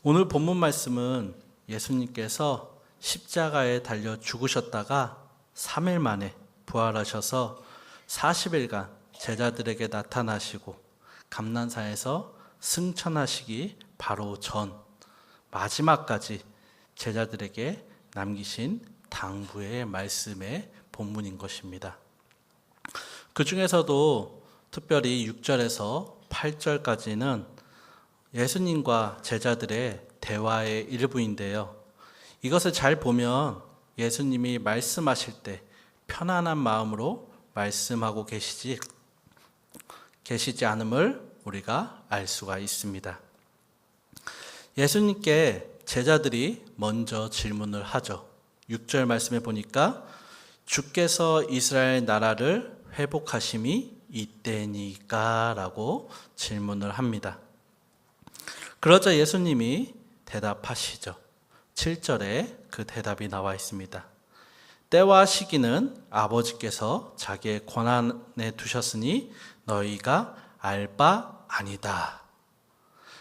오늘 본문 말씀은 예수님께서 십자가에 달려 죽으셨다가 3일 만에 부활하셔서 40일간 제자들에게 나타나시고 감난산에서 승천하시기 바로 전 마지막까지 제자들에게 남기신 당부의 말씀의 본문인 것입니다. 그 중에서도 특별히 6절에서 8절까지는 예수님과 제자들의 대화의 일부인데요. 이것을 잘 보면 예수님이 말씀하실 때 편안한 마음으로 말씀하고 계시지 않음을 우리가 알 수가 있습니다. 예수님께 제자들이 먼저 질문을 하죠. 6절 말씀에 보니까 주께서 이스라엘 나라를 회복하심이 이때니까 라고 질문을 합니다. 그러자 예수님이 대답하시죠. 7절에 그 대답이 나와 있습니다. 때와 시기는 아버지께서 자기의 권한에 두셨으니 너희가 알 바 아니다.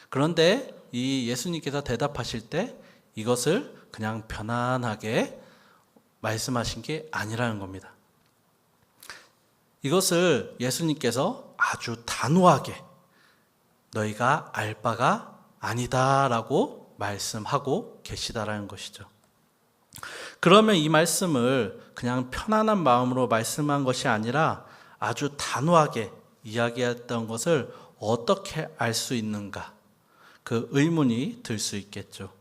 그런데 이 예수님께서 대답하실 때 이것을 그냥 편안하게 말씀하신 게 아니라는 겁니다. 이것을 예수님께서 아주 단호하게 너희가 알 바가 아니다라고 말씀하고 계시다라는 것이죠. 그러면 이 말씀을 그냥 편안한 마음으로 말씀한 것이 아니라 아주 단호하게 이야기했던 것을 어떻게 알 수 있는가? 그 의문이 들 수 있겠죠.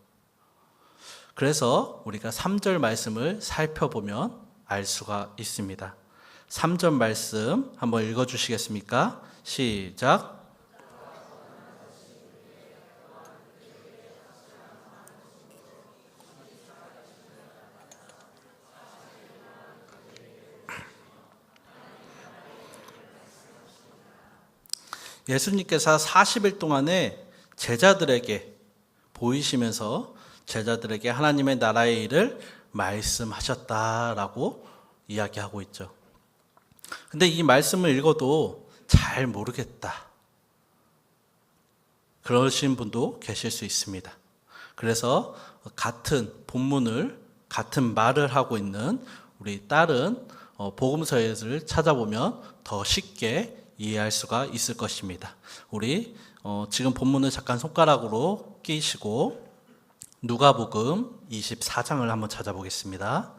그래서 우리가 3절 말씀을 살펴보면 알 수가 있습니다. 3절 말씀 한번 읽어주시겠습니까? 시작. 예수님께서 40일 동안에 제자들에게 보이시면서 제자들에게 하나님의 나라의 일을 말씀하셨다라고 이야기하고 있죠. 근데 이 말씀을 읽어도 잘 모르겠다. 그러신 분도 계실 수 있습니다. 그래서 같은 본문을, 같은 말을 하고 있는 우리 다른 복음서를 찾아보면 더 쉽게 이해할 수가 있을 것입니다. 우리 지금 본문을 잠깐 손가락으로 끼시고 누가복음 24장을 한번 찾아보겠습니다.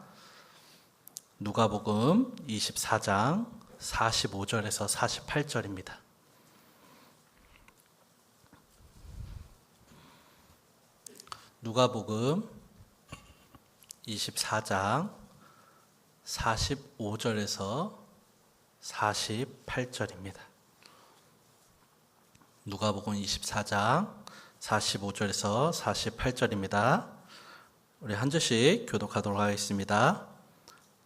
누가복음 24장 45절에서 48절입니다. 누가복음 24장 45절에서 48절입니다. 누가복음 24장 45절에서 48절입니다. 우리 한 절씩 교독하도록 하겠습니다.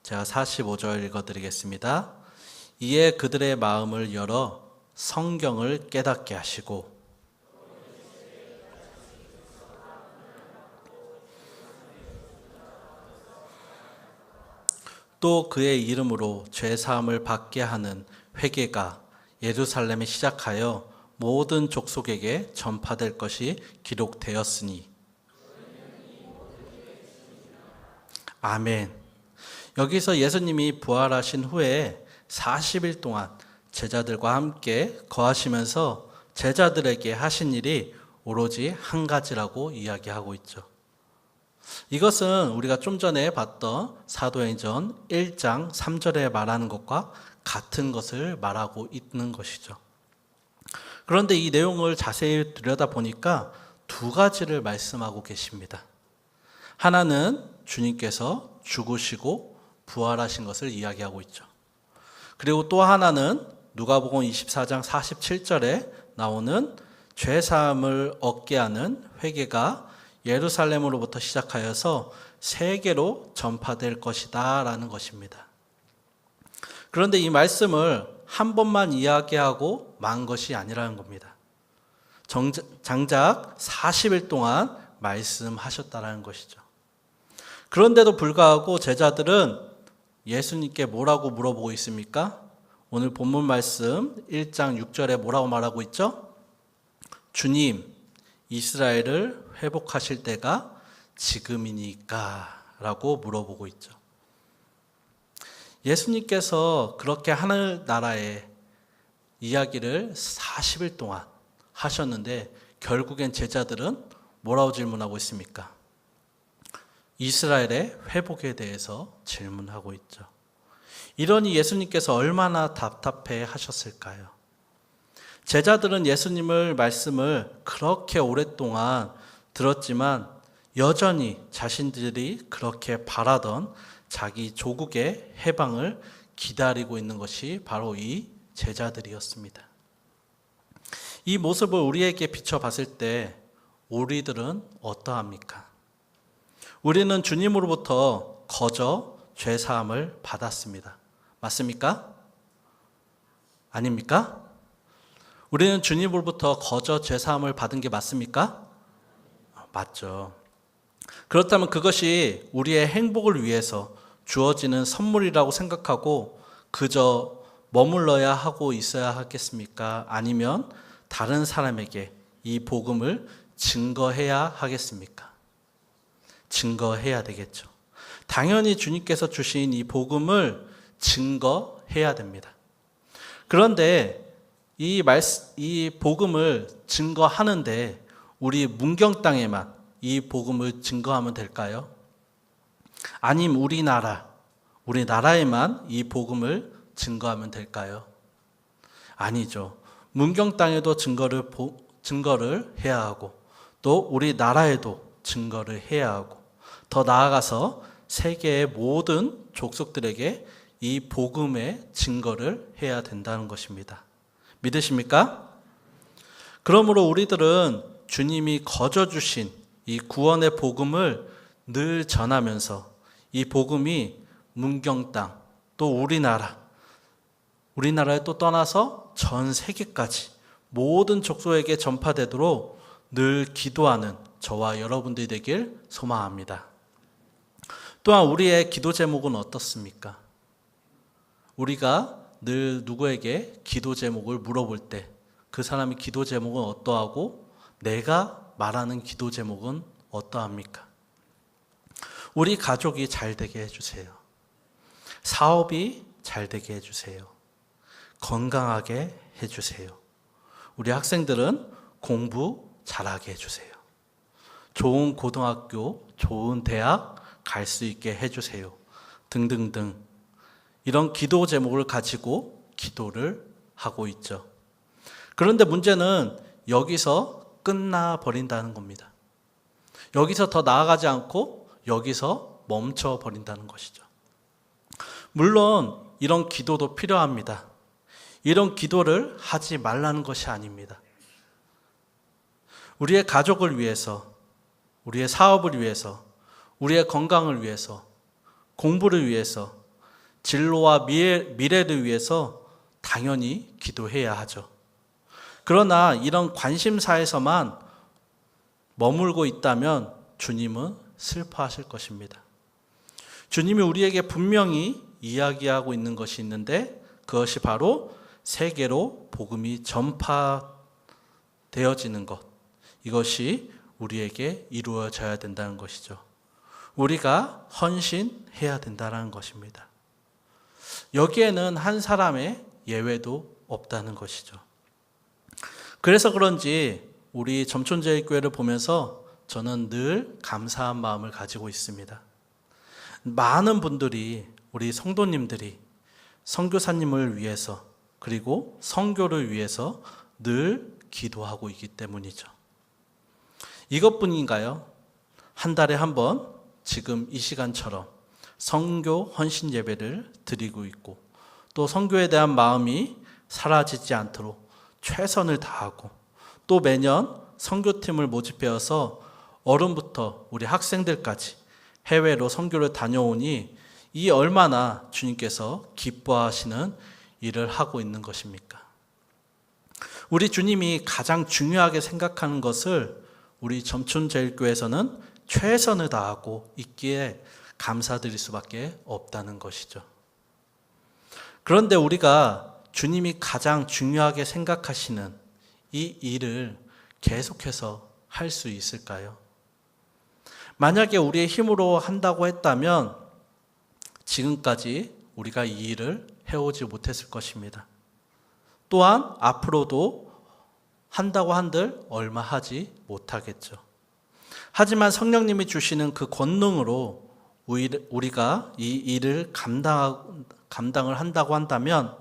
제가 45절 읽어드리겠습니다. 이에 그들의 마음을 열어 성경을 깨닫게 하시고 또 그의 이름으로 죄사함을 받게 하는 회개가 예루살렘에 시작하여 모든 족속에게 전파될 것이 기록되었으니 아멘. 여기서 예수님이 부활하신 후에 40일 동안 제자들과 함께 거하시면서 제자들에게 하신 일이 오로지 한 가지라고 이야기하고 있죠. 이것은 우리가 좀 전에 봤던 사도행전 1장 3절에 말하는 것과 같은 것을 말하고 있는 것이죠. 그런데 이 내용을 자세히 들여다보니까 두 가지를 말씀하고 계십니다. 하나는 주님께서 죽으시고 부활하신 것을 이야기하고 있죠. 그리고 또 하나는 누가복음 24장 47절에 나오는 죄사함을 얻게 하는 회개가 예루살렘으로부터 시작하여서 세계로 전파될 것이다 라는 것입니다. 그런데 이 말씀을 한 번만 이야기하고 만 것이 아니라는 겁니다. 장작 40일 동안 말씀하셨다라는 것이죠. 그런데도 불구하고 제자들은 예수님께 뭐라고 물어보고 있습니까? 오늘 본문 말씀 1장 6절에 뭐라고 말하고 있죠? 주님, 이스라엘을 회복하실 때가 지금이니까 라고 물어보고 있죠. 예수님께서 그렇게 하늘나라의 이야기를 40일 동안 하셨는데 결국엔 제자들은 뭐라고 질문하고 있습니까? 이스라엘의 회복에 대해서 질문하고 있죠. 이러니 예수님께서 얼마나 답답해 하셨을까요? 제자들은 예수님을 말씀을 그렇게 오랫동안 들었지만 여전히 자신들이 그렇게 바라던 자기 조국의 해방을 기다리고 있는 것이 바로 이 제자들이었습니다. 이 모습을 우리에게 비춰봤을 때 우리들은 어떠합니까? 우리는 주님으로부터 거저 죄사함을 받았습니다. 맞습니까? 아닙니까? 우리는 주님으로부터 거저 죄사함을 받은 게 맞습니까? 맞죠. 그렇다면 그것이 우리의 행복을 위해서 주어지는 선물이라고 생각하고 그저 머물러야 하고 있어야 하겠습니까? 아니면 다른 사람에게 이 복음을 증거해야 하겠습니까? 증거해야 되겠죠. 당연히 주님께서 주신 이 복음을 증거해야 됩니다. 그런데 이 복음을 증거하는데 우리 문경 땅에만 이 복음을 증거하면 될까요? 아니면 우리나라에만 이 복음을 증거하면 될까요? 아니죠. 문경 땅에도 증거를 해야 하고 또 우리나라에도 증거를 해야 하고 더 나아가서 세계의 모든 족속들에게 이 복음의 증거를 해야 된다는 것입니다. 믿으십니까? 그러므로 우리들은 주님이 거저 주신 이 구원의 복음을 늘 전하면서 이 복음이 문경 땅, 또 우리나라에 또 떠나서 전 세계까지 모든 족속에게 전파되도록 늘 기도하는 저와 여러분들이 되길 소망합니다. 또한 우리의 기도 제목은 어떻습니까? 우리가 늘 누구에게 기도 제목을 물어볼 때 그 사람의 기도 제목은 어떠하고 내가 말하는 기도 제목은 어떠합니까? 우리 가족이 잘 되게 해주세요. 사업이 잘 되게 해주세요. 건강하게 해주세요. 우리 학생들은 공부 잘하게 해주세요. 좋은 고등학교, 좋은 대학 갈 수 있게 해주세요. 등등등. 이런 기도 제목을 가지고 기도를 하고 있죠. 그런데 문제는 여기서 끝나버린다는 겁니다. 여기서 더 나아가지 않고 여기서 멈춰버린다는 것이죠. 물론 이런 기도도 필요합니다. 이런 기도를 하지 말라는 것이 아닙니다. 우리의 가족을 위해서, 우리의 사업을 위해서, 우리의 건강을 위해서, 공부를 위해서, 진로와 미래를 위해서 당연히 기도해야 하죠. 그러나 이런 관심사에서만 머물고 있다면 주님은 슬퍼하실 것입니다. 주님이 우리에게 분명히 이야기하고 있는 것이 있는데 그것이 바로 세계로 복음이 전파되어지는 것, 이것이 우리에게 이루어져야 된다는 것이죠. 우리가 헌신해야 된다는 것입니다. 여기에는 한 사람의 예외도 없다는 것이죠. 그래서 그런지 우리 점촌제일교회를 보면서 저는 늘 감사한 마음을 가지고 있습니다. 많은 분들이, 우리 성도님들이 선교사님을 위해서 그리고 선교를 위해서 늘 기도하고 있기 때문이죠. 이것뿐인가요? 한 달에 한 번 지금 이 시간처럼 선교 헌신 예배를 드리고 있고 또 선교에 대한 마음이 사라지지 않도록 최선을 다하고 또 매년 선교팀을 모집해서 어른부터 우리 학생들까지 해외로 선교를 다녀오니 이 얼마나 주님께서 기뻐하시는 일을 하고 있는 것입니까? 우리 주님이 가장 중요하게 생각하는 것을 우리 점촌제일교회에서는 최선을 다하고 있기에 감사드릴 수밖에 없다는 것이죠. 그런데 우리가 주님이 가장 중요하게 생각하시는 이 일을 계속해서 할 수 있을까요? 만약에 우리의 힘으로 한다고 했다면 지금까지 우리가 이 일을 해오지 못했을 것입니다. 또한 앞으로도 한다고 한들 얼마 하지 못하겠죠. 하지만 성령님이 주시는 그 권능으로 우리가 이 일을 감당을 한다고 한다면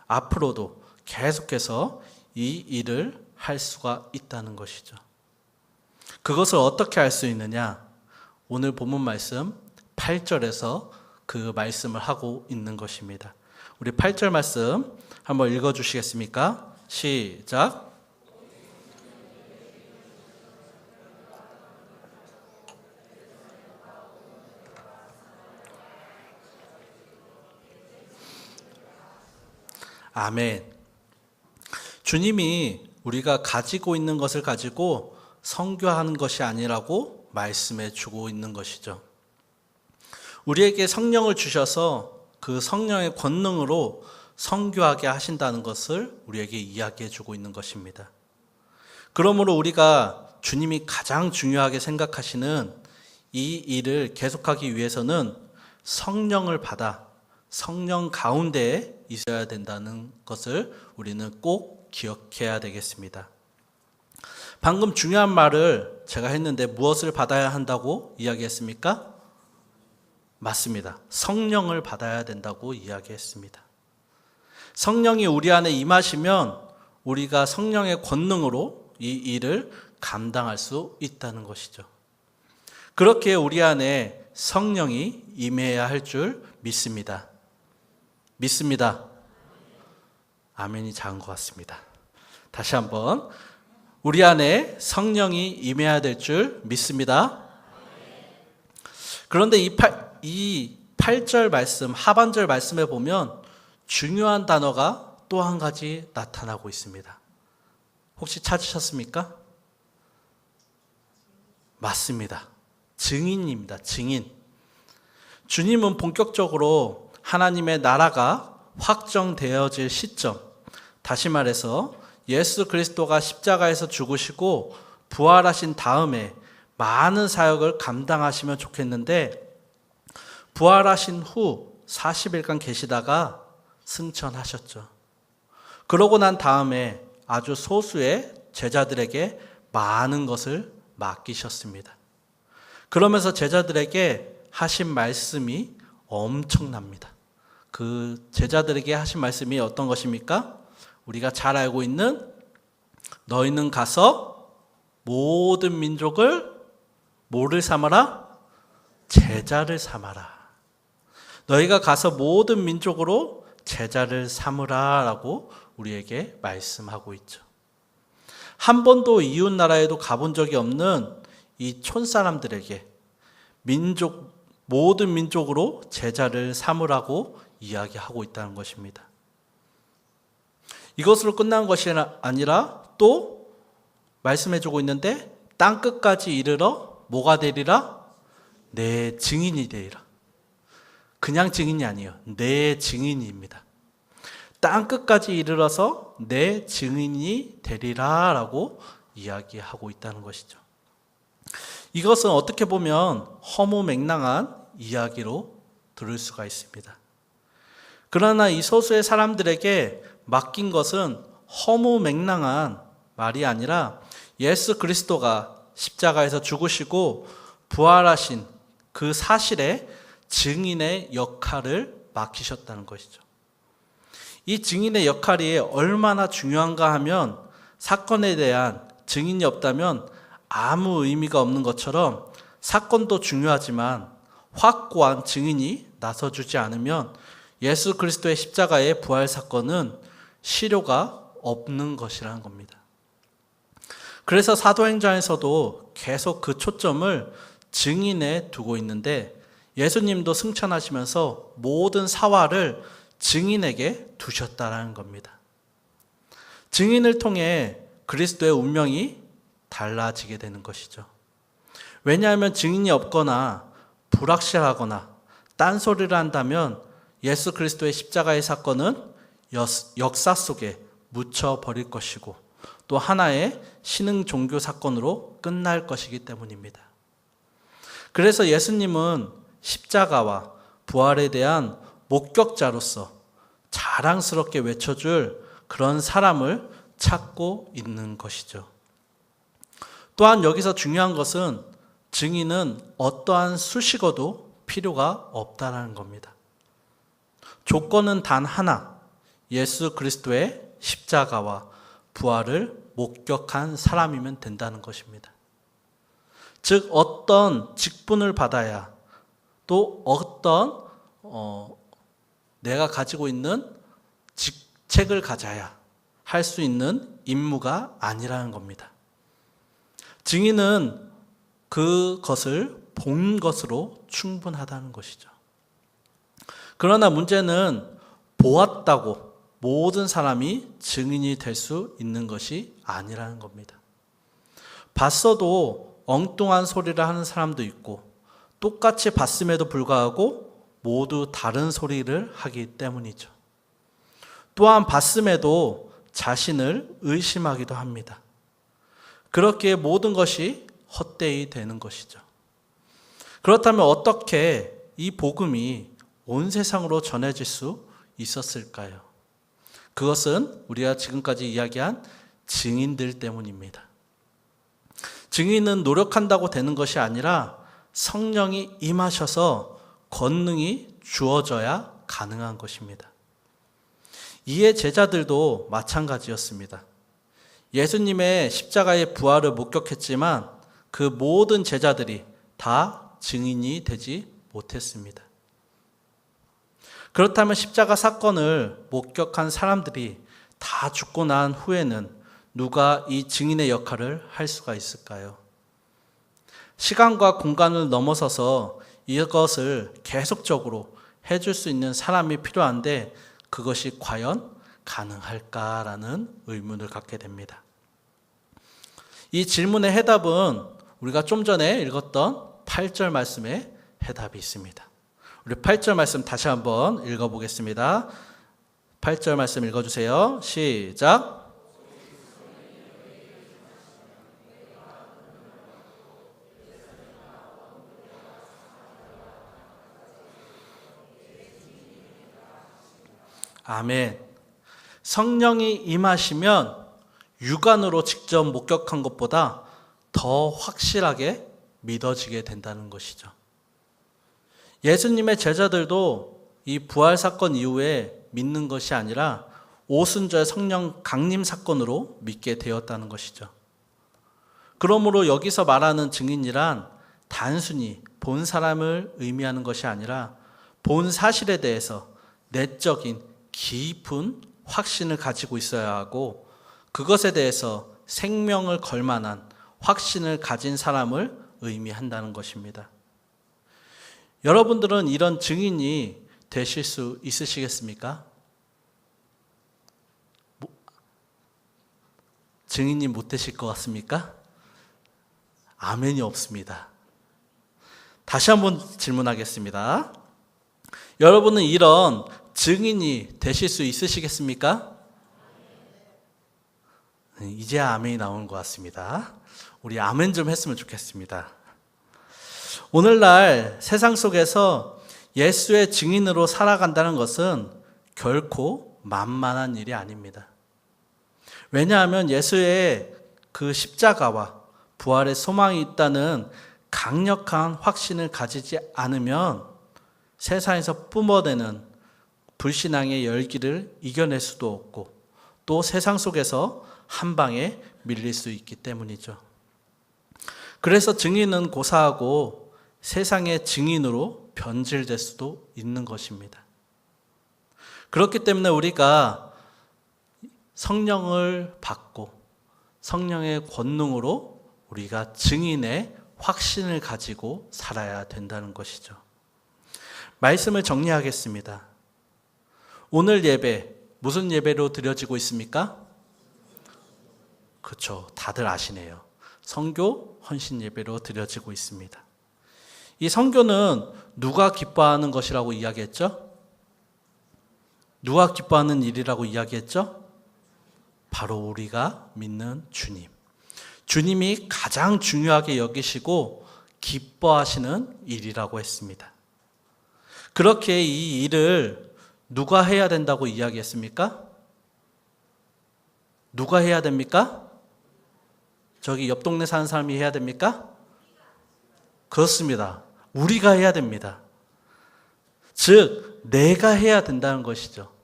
앞으로도 계속해서 이 일을 할 수가 있다는 것이죠. 그것을 어떻게 알 수 있느냐? 오늘 본문 말씀 8절에서 그 말씀을 하고 있는 것입니다. 우리 8절 말씀 한번 읽어주시겠습니까? 시작. 아멘. 주님이 우리가 가지고 있는 것을 가지고 선교하는 것이 아니라고 말씀해 주고 있는 것이죠. 우리에게 성령을 주셔서 그 성령의 권능으로 선교하게 하신다는 것을 우리에게 이야기해 주고 있는 것입니다. 그러므로 우리가 주님이 가장 중요하게 생각하시는 이 일을 계속하기 위해서는 성령을 받아 성령 가운데에 있어야 된다는 것을 우리는 꼭 기억해야 되겠습니다. 방금 중요한 말을 제가 했는데 무엇을 받아야 한다고 이야기했습니까? 맞습니다. 성령을 받아야 된다고 이야기했습니다. 성령이 우리 안에 임하시면 우리가 성령의 권능으로 이 일을 감당할 수 있다는 것이죠. 그렇게 우리 안에 성령이 임해야 할 줄 믿습니다. 믿습니다. 아멘이 작은 것 같습니다. 다시 한번 우리 안에 성령이 임해야 될 줄 믿습니다. 그런데 이 8절 말씀, 하반절 말씀에 보면 중요한 단어가 또 한 가지 나타나고 있습니다. 혹시 찾으셨습니까? 맞습니다. 증인입니다. 증인. 주님은 본격적으로 하나님의 나라가 확정되어질 시점, 다시 말해서 예수 그리스도가 십자가에서 죽으시고 부활하신 다음에 많은 사역을 감당하시면 좋겠는데 부활하신 후 40일간 계시다가 승천하셨죠. 그러고 난 다음에 아주 소수의 제자들에게 많은 것을 맡기셨습니다. 그러면서 제자들에게 하신 말씀이 엄청납니다. 그 제자들에게 하신 말씀이 어떤 것입니까? 우리가 잘 알고 있는 너희는 가서 모든 민족을 뭐를 삼아라? 제자를 삼아라. 너희가 가서 모든 민족으로 제자를 삼으라 라고 우리에게 말씀하고 있죠. 한 번도 이웃 나라에도 가본 적이 없는 이 촌사람들에게 모든 민족으로 제자를 삼으라고 이야기하고 있다는 것입니다. 이것으로 끝난 것이 아니라 또 말씀해주고 있는데 땅끝까지 이르러 뭐가 되리라? 내 증인이 되리라. 그냥 증인이 아니에요. 내 증인입니다. 땅끝까지 이르러서 내 증인이 되리라 라고 이야기하고 있다는 것이죠. 이것은 어떻게 보면 허무맹랑한 이야기로 들을 수가 있습니다. 그러나 이 소수의 사람들에게 맡긴 것은 허무맹랑한 말이 아니라 예수 그리스도가 십자가에서 죽으시고 부활하신 그 사실에 증인의 역할을 맡기셨다는 것이죠. 이 증인의 역할이 얼마나 중요한가 하면 사건에 대한 증인이 없다면 아무 의미가 없는 것처럼 사건도 중요하지만 확고한 증인이 나서주지 않으면 예수 그리스도의 십자가의 부활 사건은 실효가 없는 것이라는 겁니다. 그래서 사도행전에서도 계속 그 초점을 증인에 두고 있는데 예수님도 승천하시면서 모든 사활을 증인에게 두셨다라는 겁니다. 증인을 통해 그리스도의 운명이 달라지게 되는 것이죠. 왜냐하면 증인이 없거나 불확실하거나 딴소리를 한다면 예수 그리스도의 십자가의 사건은 역사 속에 묻혀버릴 것이고 또 하나의 신흥 종교 사건으로 끝날 것이기 때문입니다. 그래서 예수님은 십자가와 부활에 대한 목격자로서 자랑스럽게 외쳐줄 그런 사람을 찾고 있는 것이죠. 또한 여기서 중요한 것은 증인은 어떠한 수식어도 필요가 없다는 겁니다. 조건은 단 하나, 예수 그리스도의 십자가와 부활을 목격한 사람이면 된다는 것입니다. 즉 어떤 직분을 받아야, 또 어떤 내가 가지고 있는 직책을 가져야 할 수 있는 임무가 아니라는 겁니다. 증인은 그것을 본 것으로 충분하다는 것이죠. 그러나 문제는 보았다고 모든 사람이 증인이 될 수 있는 것이 아니라는 겁니다. 봤어도 엉뚱한 소리를 하는 사람도 있고, 똑같이 봤음에도 불구하고 모두 다른 소리를 하기 때문이죠. 또한 봤음에도 자신을 의심하기도 합니다. 그렇기에 모든 것이 헛되이 되는 것이죠. 그렇다면 어떻게 이 복음이 온 세상으로 전해질 수 있었을까요? 그것은 우리가 지금까지 이야기한 증인들 때문입니다. 증인은 노력한다고 되는 것이 아니라 성령이 임하셔서 권능이 주어져야 가능한 것입니다. 이에 제자들도 마찬가지였습니다. 예수님의 십자가의 부활을 목격했지만 그 모든 제자들이 다 증인이 되지 못했습니다. 그렇다면 십자가 사건을 목격한 사람들이 다 죽고 난 후에는 누가 이 증인의 역할을 할 수가 있을까요? 시간과 공간을 넘어서서 이것을 계속적으로 해줄 수 있는 사람이 필요한데 그것이 과연 가능할까라는 의문을 갖게 됩니다. 이 질문의 해답은 우리가 좀 전에 읽었던 8절 말씀에 해답이 있습니다. 우리 8절 말씀 다시 한번 읽어보겠습니다. 8절 말씀 읽어주세요. 시작. 아멘. 성령이 임하시면 육안으로 직접 목격한 것보다 더 확실하게 믿어지게 된다는 것이죠. 예수님의 제자들도 이 부활 사건 이후에 믿는 것이 아니라 오순절 성령 강림 사건으로 믿게 되었다는 것이죠. 그러므로 여기서 말하는 증인이란 단순히 본 사람을 의미하는 것이 아니라 본 사실에 대해서 내적인 깊은 확신을 가지고 있어야 하고 그것에 대해서 생명을 걸 만한 확신을 가진 사람을 의미한다는 것입니다. 여러분들은 이런 증인이 되실 수 있으시겠습니까? 증인이 못 되실 것 같습니까? 아멘이 없습니다. 다시 한번 질문하겠습니다. 여러분은 이런 증인이 되실 수 있으시겠습니까? 이제 아멘이 나오는 것 같습니다. 우리 아멘 좀 했으면 좋겠습니다. 오늘날 세상 속에서 예수의 증인으로 살아간다는 것은 결코 만만한 일이 아닙니다. 왜냐하면 예수의 그 십자가와 부활의 소망이 있다는 강력한 확신을 가지지 않으면 세상에서 뿜어대는 불신앙의 열기를 이겨낼 수도 없고 또 세상 속에서 한 방에 밀릴 수 있기 때문이죠. 그래서 증인은 고사하고 세상의 증인으로 변질될 수도 있는 것입니다. 그렇기 때문에 우리가 성령을 받고 성령의 권능으로 우리가 증인의 확신을 가지고 살아야 된다는 것이죠. 말씀을 정리하겠습니다. 오늘 예배 무슨 예배로 드려지고 있습니까? 그렇죠. 다들 아시네요. 선교 헌신 예배로 드려지고 있습니다. 이 선교는 누가 기뻐하는 것이라고 이야기했죠? 누가 기뻐하는 일이라고 이야기했죠? 바로 우리가 믿는 주님. 주님이 가장 중요하게 여기시고 기뻐하시는 일이라고 했습니다. 그렇게 이 일을 누가 해야 된다고 이야기했습니까? 누가 해야 됩니까? 저기 옆 동네 사는 사람이 해야 됩니까? 그렇습니다. 우리가 해야 됩니다. 즉, 내가 해야 된다는 것이죠.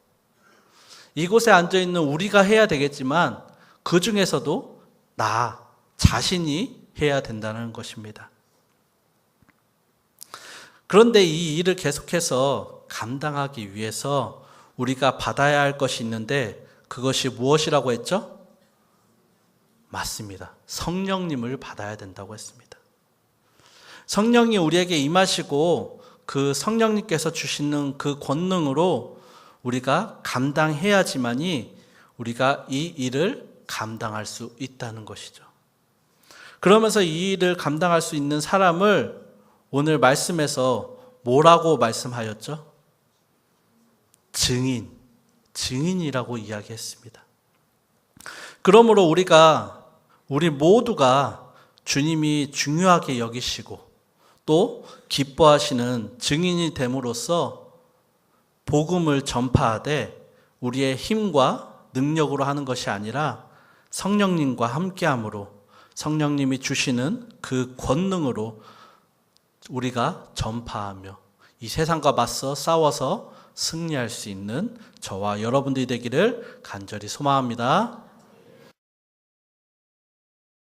이곳에 앉아있는 우리가 해야 되겠지만 그 중에서도 나 자신이 해야 된다는 것입니다. 그런데 이 일을 계속해서 감당하기 위해서 우리가 받아야 할 것이 있는데 그것이 무엇이라고 했죠? 맞습니다. 성령님을 받아야 된다고 했습니다. 성령이 우리에게 임하시고 그 성령님께서 주시는 그 권능으로 우리가 감당해야지만이 우리가 이 일을 감당할 수 있다는 것이죠. 그러면서 이 일을 감당할 수 있는 사람을 오늘 말씀에서 뭐라고 말씀하였죠? 증인이라고 이야기했습니다. 그러므로 우리 모두가 주님이 중요하게 여기시고 또 기뻐하시는 증인이 됨으로써 복음을 전파하되 우리의 힘과 능력으로 하는 것이 아니라 성령님과 함께함으로 성령님이 주시는 그 권능으로 우리가 전파하며 이 세상과 맞서 싸워서 승리할 수 있는 저와 여러분들이 되기를 간절히 소망합니다.